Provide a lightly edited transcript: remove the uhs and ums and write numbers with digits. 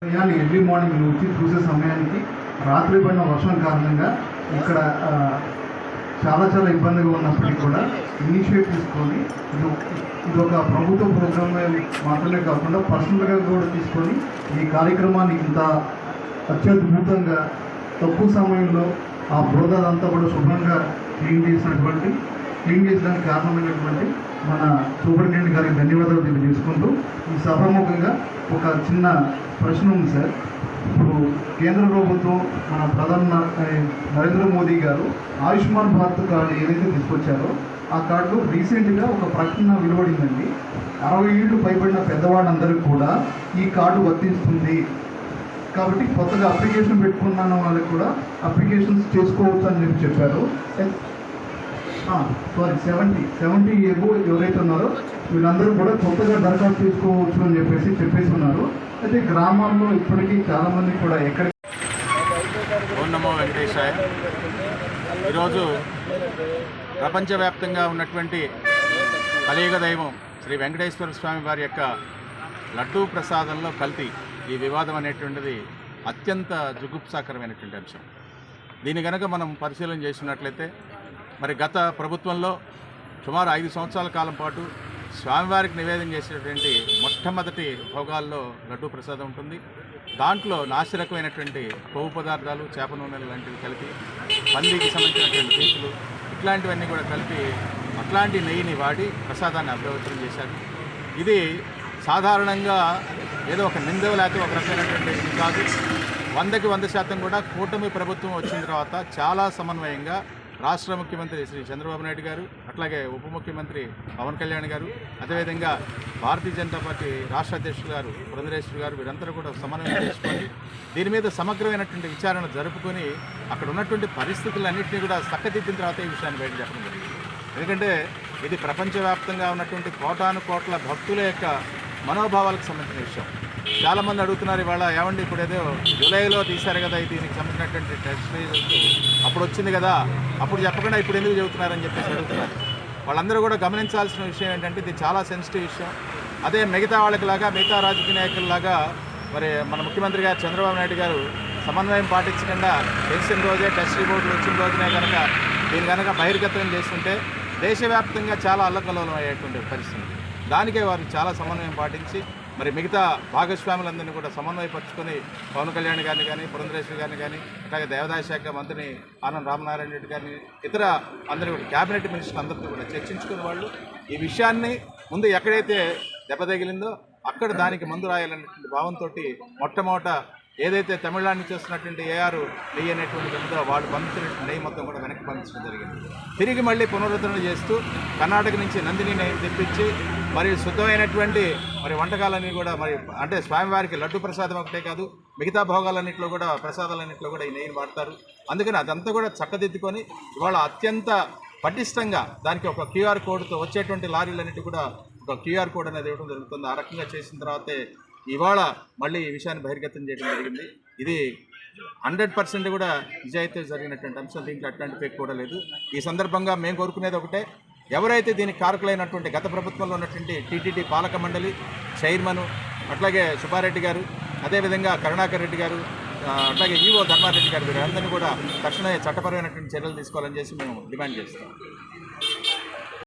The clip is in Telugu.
ఎర్లీ మార్నింగ్ వచ్చి చూసే సమయానికి రాత్రి పడిన వర్షం కారణంగా ఇక్కడ చాలా ఇబ్బందిగా ఉన్నప్పటికీ కూడా ఇనిషియేట్ తీసుకొని ఇదొక ప్రభుత్వ ప్రోగ్రామ్ మాత్రమే కాకుండా పర్సనల్గా కూడా తీసుకొని ఈ కార్యక్రమాన్ని ఇంత అత్యద్భుతంగా తక్కువ సమయంలో ఆ బురదంతా కూడా శుభ్రంగా క్లీన్ చేసడానికి కారణమైనటువంటి మన సూపరింటెండెంట్ గారికి ధన్యవాదాలు తెలియజేసుకుంటూ ఈ సభాముఖంగా ఒక చిన్న ప్రశ్న ఉంది సార్. ఇప్పుడు కేంద్ర ప్రభుత్వం మన ప్రధాని నరేంద్ర మోదీ గారు ఆయుష్మాన్ భారత్ కార్డు ఏదైతే తీసుకొచ్చారో ఆ కార్డు రీసెంట్గా ఒక ప్రకటన వెలువడిందండి. 60 ఏళ్ళు పైబడిన పెద్దవాళ్ళందరికీ కూడా ఈ కార్డు వర్తిస్తుంది కాబట్టి కొత్తగా అప్లికేషన్ పెట్టుకున్న వాళ్ళకి కూడా అప్లికేషన్స్ చేసుకోవచ్చు అని చెప్పారు. సారీ 70 ఏబో ఎవరైతే ఉన్నారో వీళ్ళందరూ కూడా కొత్తగా దరఖాస్తు చేసుకోవచ్చు అని చెప్పేసి ఉన్నారు. అయితే గ్రామాల్లో ఇప్పటికీ చాలామంది కూడా ఎక్కడ ఓం నమో వెంకటేశాయ. ఈరోజు ప్రపంచవ్యాప్తంగా ఉన్నటువంటి కలియుగ దైవం శ్రీ వెంకటేశ్వర స్వామి వారి యొక్క లడ్డూ ప్రసాదంలో కల్తీ ఈ వివాదం అనేటువంటిది అత్యంత జుగుప్సాకరమైనటువంటి అంశం. దీని కనుక మనం పరిశీలన చేసినట్లయితే మరి గత ప్రభుత్వంలో సుమారు 5 సంవత్సరాల కాలం పాటు స్వామివారికి నివేదన చేసేటువంటి మొట్టమొదటి భోగాల్లో లడ్డూ ప్రసాదం ఉంటుంది. దాంట్లో నాసిరకమైనటువంటి కొవ్వు పదార్థాలు, చేప నూనెలు లాంటివి కలిపి, పందికి సంబంధించినటువంటి పీసులు ఇట్లాంటివన్నీ కూడా కలిపి అట్లాంటి నెయ్యిని వాడి ప్రసాదాన్ని అభివృద్ధి చేశారు. ఇది సాధారణంగా ఏదో ఒక నిందవ లేకపోతే ఒక రకమైనటువంటి ఇది కాదు. 100కి 100% కూడా కూటమి ప్రభుత్వం వచ్చిన తర్వాత చాలా సమన్వయంగా రాష్ట్ర ముఖ్యమంత్రి శ్రీ చంద్రబాబు నాయుడు గారు, అట్లాగే ఉప ముఖ్యమంత్రి పవన్ కళ్యాణ్ గారు, అదేవిధంగా భారతీయ జనతా పార్టీ రాష్ట్ర అధ్యక్షులు గారు పురంధరేశ్వరి గారు వీరందరూ కూడా సమన్వయం చేసుకొని దీని మీద సమగ్రమైనటువంటి విచారణ జరుపుకొని అక్కడ ఉన్నటువంటి పరిస్థితులన్నింటినీ కూడా చక్కదిద్దిన తర్వాత ఈ విషయాన్ని బయట చెప్పడం జరిగింది. ఎందుకంటే ఇది ప్రపంచవ్యాప్తంగా ఉన్నటువంటి కోటాను కోట్ల భక్తుల యొక్క మనోభావాలకు సంబంధించిన విషయం. చాలామంది అడుగుతున్నారు ఇవాళ, ఏమండి ఇప్పుడు ఏదో జూలైలో తీశారు కదా దీనికి సంబంధించినటువంటి టెస్ట్ రిజల్ట్ అప్పుడు వచ్చింది కదా, అప్పుడు చెప్పకుండా ఇప్పుడు ఎందుకు చెబుతున్నారని చెప్పేసి అడుగుతున్నారు. వాళ్ళందరూ కూడా గమనించాల్సిన విషయం ఏంటంటే ఇది చాలా సెన్సిటివ్ విషయం. అదే మిగతా వాళ్ళకిలాగా, మిగతా రాజకీయ నాయకులలాగా మరి మన ముఖ్యమంత్రి గారు చంద్రబాబు నాయుడు గారు సమన్వయం పాటించకుండా తెలిసిన రోజే టెస్ట్ రిపోర్ట్లు వచ్చిన రోజునే కనుక దీని కనుక బహిర్గతం చేస్తుంటే దేశవ్యాప్తంగా చాలా అల్లకల్లోలం అయ్యేటువంటి పరిస్థితి. దానికే వారు చాలా సమన్వయం పాటించి మరి మిగతా భాగస్వాములందరినీ కూడా సమన్వయపరుచుకొని పవన్ కళ్యాణ్ గారిని కానీ, పురంధరేశ్వరి గారిని కానీ, అట్లాగే దేవాదాయ శాఖ మంత్రిని ఆనంద్ రామనారాయణ రెడ్డి గారిని, ఇతర అందరూ కూడా క్యాబినెట్ మినిస్టర్లు అందరితో కూడా చర్చించుకునే వాళ్ళు ఈ విషయాన్ని ముందు ఎక్కడైతే దెబ్బ తగిలిందో అక్కడ దానికి మందు రాయాలనేటువంటి భావంతో మొట్టమొదట ఏదైతే తమిళనాడు నుంచి వస్తున్నటువంటి ఏఆర్ నెయ్యి అనేటువంటి ఉందో వాళ్ళు పంపించినటువంటి నెయ్యి మొత్తం కూడా వెనక్కి పంపించడం జరిగింది. తిరిగి మళ్ళీ పునరుద్ధరణ చేస్తూ కర్ణాటక నుంచి నందిని నెయ్యి తెప్పించి మరి శుద్ధమైనటువంటి మరి వంటకాలన్నీ కూడా మరి అంటే స్వామివారికి లడ్డు ప్రసాదం ఒకటే కాదు మిగతా భోగాలన్నింటిలో కూడా ప్రసాదాలన్నింటిలో కూడా ఈ నెయ్యిని వాడతారు. అందుకని అదంతా కూడా చక్కదిద్దుకొని ఇవాళ అత్యంత పటిష్టంగా దానికి ఒక క్యూఆర్ కోడ్తో వచ్చేటువంటి లారీలన్నిటి కూడా ఒక క్యూఆర్ కోడ్ అనేది ఇవ్వడం జరుగుతుంది. ఆ రకంగా చేసిన తర్వాతే ఇవాళ మళ్ళీ ఈ విషయాన్ని బహిర్గతం చేయడం జరిగింది. ఇది 100% కూడా నిజాయితీ జరిగినటువంటి అంశం. దీంట్లో అట్లాంటి ఫేక్ కూడా లేదు. ఈ సందర్భంగా మేము కోరుకునేది ఒకటే, ఎవరైతే దీనికి కారకులైనటువంటి గత ప్రభుత్వంలో ఉన్నటువంటి టీటీడీ పాలక మండలి చైర్మన్, అట్లాగే సుబ్బారెడ్డి గారు, అదేవిధంగా కరుణాకర్ రెడ్డి గారు, అట్లాగే ఈవో ధర్మారెడ్డి గారు వీరందరినీ కూడా తక్షణమే చట్టపరమైనటువంటి చర్యలు తీసుకోవాలని చేసి మేము డిమాండ్ చేస్తాం.